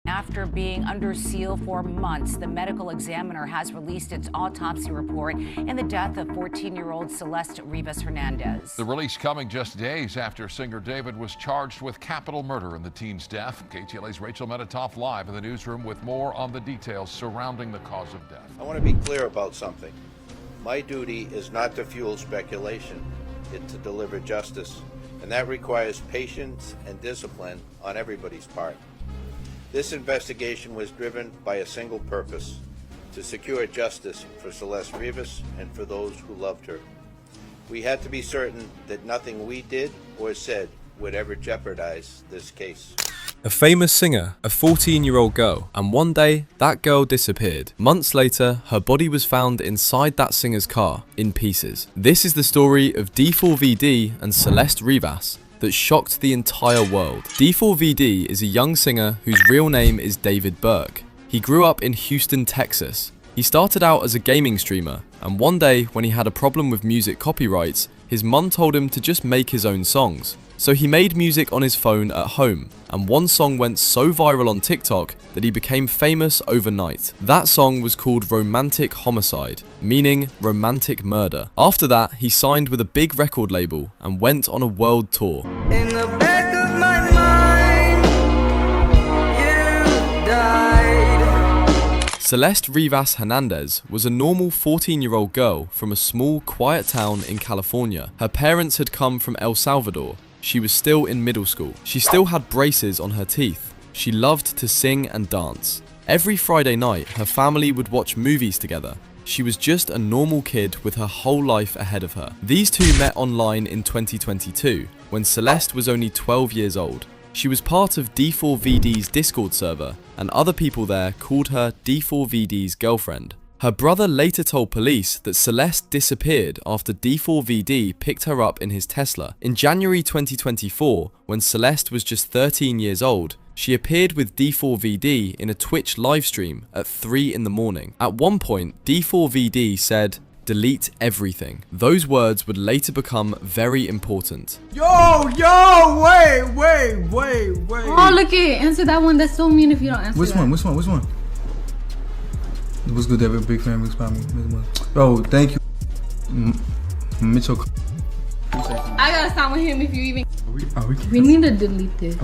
After being under seal for months, the medical examiner has released its autopsy report in the death of 14-year-old Celeste Rivas Hernandez. The release coming just days after singer David was charged with capital murder in the teen's death. KTLA's Rachel Medetoff live in the newsroom with more on the details surrounding the cause of death. I want to be clear about something. My duty is not to fuel speculation, it's to deliver justice, and that requires patience and discipline on everybody's part. This investigation was driven by a single purpose: to secure justice for Celeste Rivas and for those who loved her. We had to be certain that nothing we did or said would ever jeopardize this case. A famous singer, a 14-year-old girl, and one day, that girl disappeared. Months later, her body was found inside that singer's car, in pieces. This is the story of D4vd and Celeste Rivas that shocked the entire world. D4vd is a young singer whose real name is David Burke. He grew up in Houston, Texas. He started out as a gaming streamer, and one day when he had a problem with music copyrights, his mum told him to just make his own songs. So he made music on his phone at home, and one song went so viral on TikTok that he became famous overnight. That song was called Romantic Homicide, meaning romantic murder. After that, he signed with a big record label and went on a world tour. In the back of my mind, you died. Celeste Rivas Hernandez was a normal 14-year-old girl from a small, quiet town in California. Her parents had come from El Salvador. She was still in middle school. She still had braces on her teeth. She loved to sing and dance. Every Friday night, her family would watch movies together. She was just a normal kid with her whole life ahead of her. These two met online in 2022, when Celeste was only 12 years old. She was part of D4vd's Discord server, and other people there called her D4vd's girlfriend. Her brother later told police that Celeste disappeared after D4vd picked her up in his Tesla. In January 2024, when Celeste was just 13 years old, she appeared with D4vd in a Twitch livestream at 3 in the morning. At one point, D4vd said, "Delete everything." Those words would later become very important. Yo, wait. Oh, look it. Answer that one. That's so mean if you don't answer Which one? What's good, David? Big fan, big spot me. Bro, thank you. Mitchell. I gotta stop with him if you even. We need to delete this.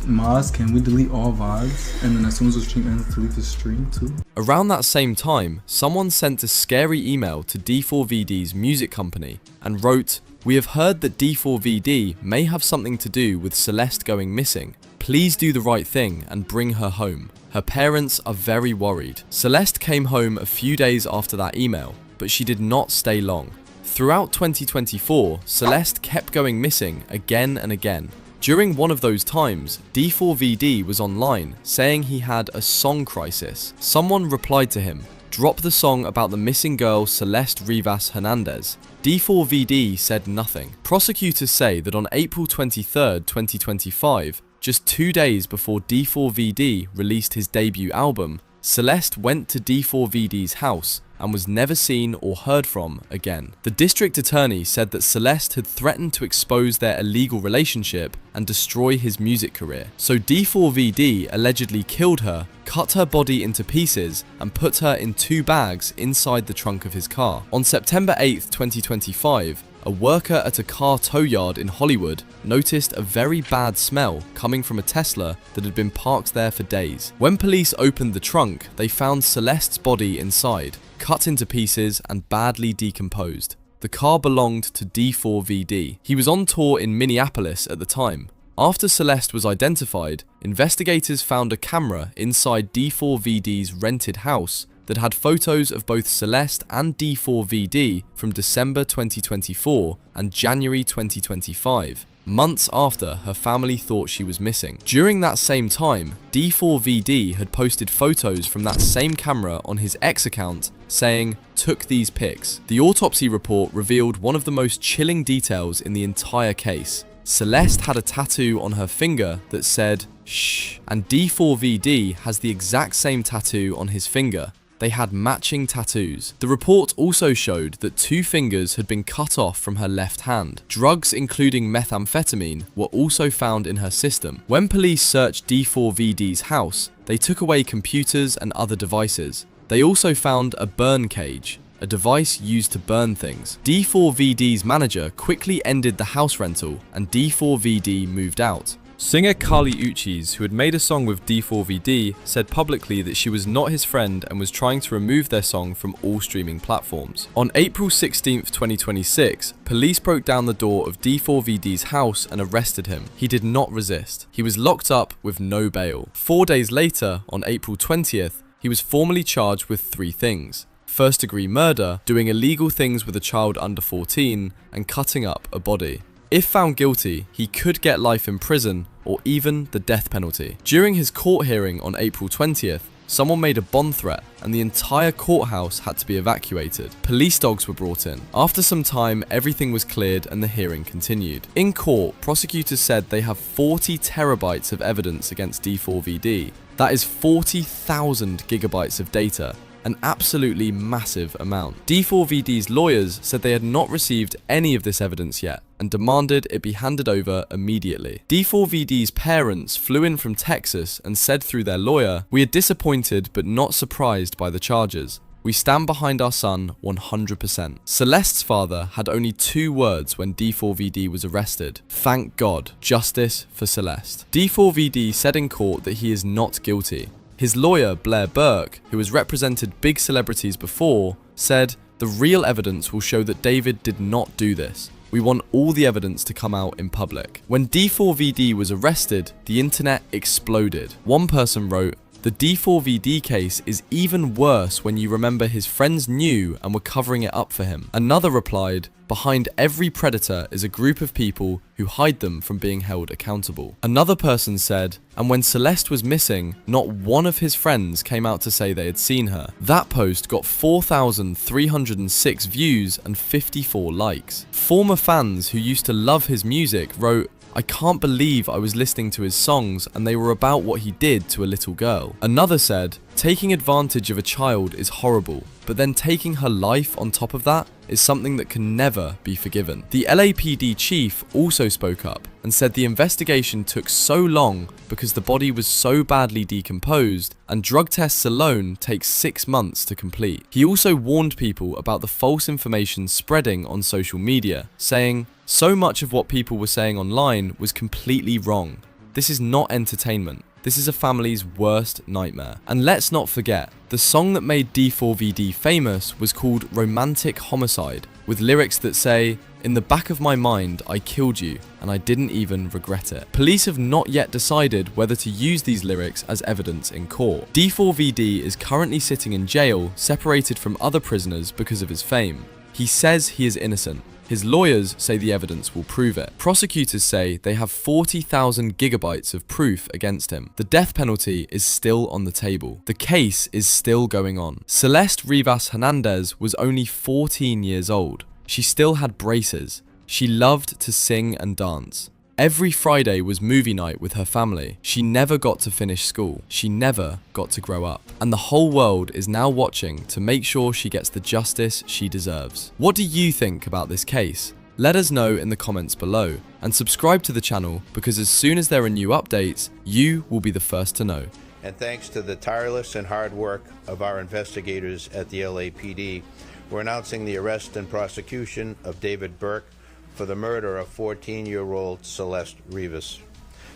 Maz, can we delete all VODs? And then as soon as the stream ends, delete the stream too? Around that same time, someone sent a scary email to D4vd's music company and wrote, "We have heard that D4vd may have something to do with Celeste going missing. Please do the right thing and bring her home. Her parents are very worried." Celeste came home a few days after that email, but she did not stay long. Throughout 2024, Celeste kept going missing again and again. During one of those times, D4vd was online saying he had a song crisis. Someone replied to him, "Drop the song about the missing girl Celeste Rivas Hernandez." D4vd said nothing. Prosecutors say that on April 23rd, 2025, just 2 days before D4vd released his debut album, Celeste went to D4vd's house and was never seen or heard from again. The district attorney said that Celeste had threatened to expose their illegal relationship and destroy his music career. So D4vd allegedly killed her, cut her body into pieces, and put her in 2 bags inside the trunk of his car. On September 8th, 2025, a worker at a car tow yard in Hollywood noticed a very bad smell coming from a Tesla that had been parked there for days. When police opened the trunk, they found Celeste's body inside, cut into pieces and badly decomposed. The car belonged to D4vd. He was on tour in Minneapolis at the time. After Celeste was identified, investigators found a camera inside D4vd's rented house that had photos of both Celeste and D4vd from December 2024 and January 2025, months after her family thought she was missing. During that same time, D4vd had posted photos from that same camera on his X account saying, "Took these pics." The autopsy report revealed one of the most chilling details in the entire case. Celeste had a tattoo on her finger that said, "Shh," and D4vd has the exact same tattoo on his finger They had matching tattoos. The report also showed that 2 fingers had been cut off from her left hand. Drugs including methamphetamine were also found in her system. When police searched D4vd's house, they took away computers and other devices. They also found a burn cage, a device used to burn things. D4vd's manager quickly ended the house rental and D4vd moved out. Singer Carly Uchis, who had made a song with D4vd, said publicly that she was not his friend and was trying to remove their song from all streaming platforms. On April 16, 2026, police broke down the door of D4vd's house and arrested him. He did not resist. He was locked up with no bail. 4 days later, on April 20th, he was formally charged with 3 things: first-degree murder, doing illegal things with a child under 14, and cutting up a body. If found guilty, he could get life in prison or even the death penalty. During his court hearing on April 20th, someone made a bomb threat and the entire courthouse had to be evacuated. Police dogs were brought in. After some time, everything was cleared and the hearing continued. In court, prosecutors said they have 40 terabytes of evidence against D4vd. That is 40,000 gigabytes of data, an absolutely massive amount. D4vd's lawyers said they had not received any of this evidence yet and demanded it be handed over immediately. D4vd's parents flew in from Texas and said through their lawyer, "We are disappointed but not surprised by the charges. We stand behind our son 100%. Celeste's father had only 2 words when D4vd was arrested: "Thank God, justice for Celeste." D4vd said in court that he is not guilty. His lawyer, Blair Burke, who has represented big celebrities before, said, "The real evidence will show that David did not do this. We want all the evidence to come out in public." When D4vd was arrested, the internet exploded. One person wrote, "The D4vd case is even worse when you remember his friends knew and were covering it up for him." Another replied, "Behind every predator is a group of people who hide them from being held accountable." Another person said, "And when Celeste was missing, not one of his friends came out to say they had seen her." That post got 4,306 views and 54 likes. Former fans who used to love his music wrote, "I can't believe I was listening to his songs and they were about what he did to a little girl." Another said, "Taking advantage of a child is horrible, but then taking her life on top of that is something that can never be forgiven." The LAPD chief also spoke up and said the investigation took so long because the body was so badly decomposed and drug tests alone take 6 months to complete. He also warned people about the false information spreading on social media, saying, "So much of what people were saying online was completely wrong. This is not entertainment. This is a family's worst nightmare." And let's not forget, the song that made D4vd famous was called Romantic Homicide, with lyrics that say, "In the back of my mind, I killed you, and I didn't even regret it." Police have not yet decided whether to use these lyrics as evidence in court. D4vd is currently sitting in jail, separated from other prisoners because of his fame. He says he is innocent. His lawyers say the evidence will prove it. Prosecutors say they have 40,000 gigabytes of proof against him. The death penalty is still on the table. The case is still going on. Celeste Rivas Hernandez was only 14 years old. She still had braces. She loved to sing and dance. Every Friday was movie night with her family. She never got to finish school. She never got to grow up. And the whole world is now watching to make sure she gets the justice she deserves. What do you think about this case? Let us know in the comments below, and subscribe to the channel because as soon as there are new updates, you will be the first to know. And thanks to the tireless and hard work of our investigators at the LAPD, we're announcing the arrest and prosecution of David Burke for the murder of 14-year-old Celeste Rivas.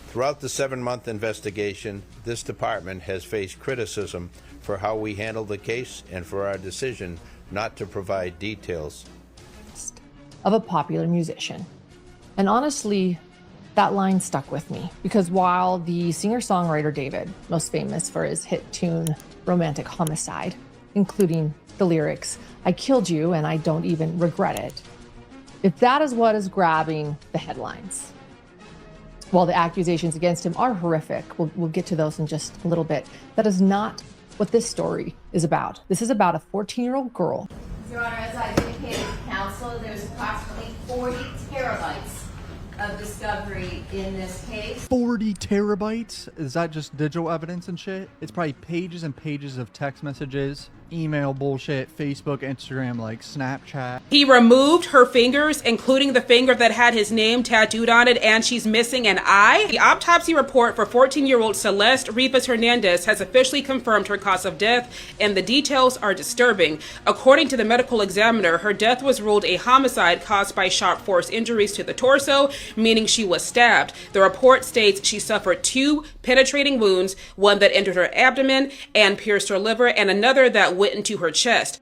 Throughout the 7-month investigation, this department has faced criticism for how we handled the case and for our decision not to provide details. Of a popular musician. And honestly, that line stuck with me because while the singer-songwriter David, most famous for his hit tune Romantic Homicide, including the lyrics, "I killed you and I don't even regret it," if that is what is grabbing the headlines, while the accusations against him are horrific, we'll get to those in just a little bit, that is not what this story is about. This is about a 14-year-old girl. Your Honor, as I indicated to counsel, there's approximately 40 terabytes of discovery in this case. 40 terabytes? Is that just digital evidence and shit? It's probably pages and pages of text messages, email bullshit, Facebook, Instagram, like Snapchat. He removed her fingers, including the finger that had his name tattooed on it, and she's missing an eye. The autopsy report for 14-year-old Celeste Rivas Hernandez has officially confirmed her cause of death, and the details are disturbing. According to the medical examiner, her death was ruled a homicide caused by sharp force injuries to the torso, meaning she was stabbed. The report states she suffered 2 penetrating wounds, one that entered her abdomen and pierced her liver, and another that went into her chest.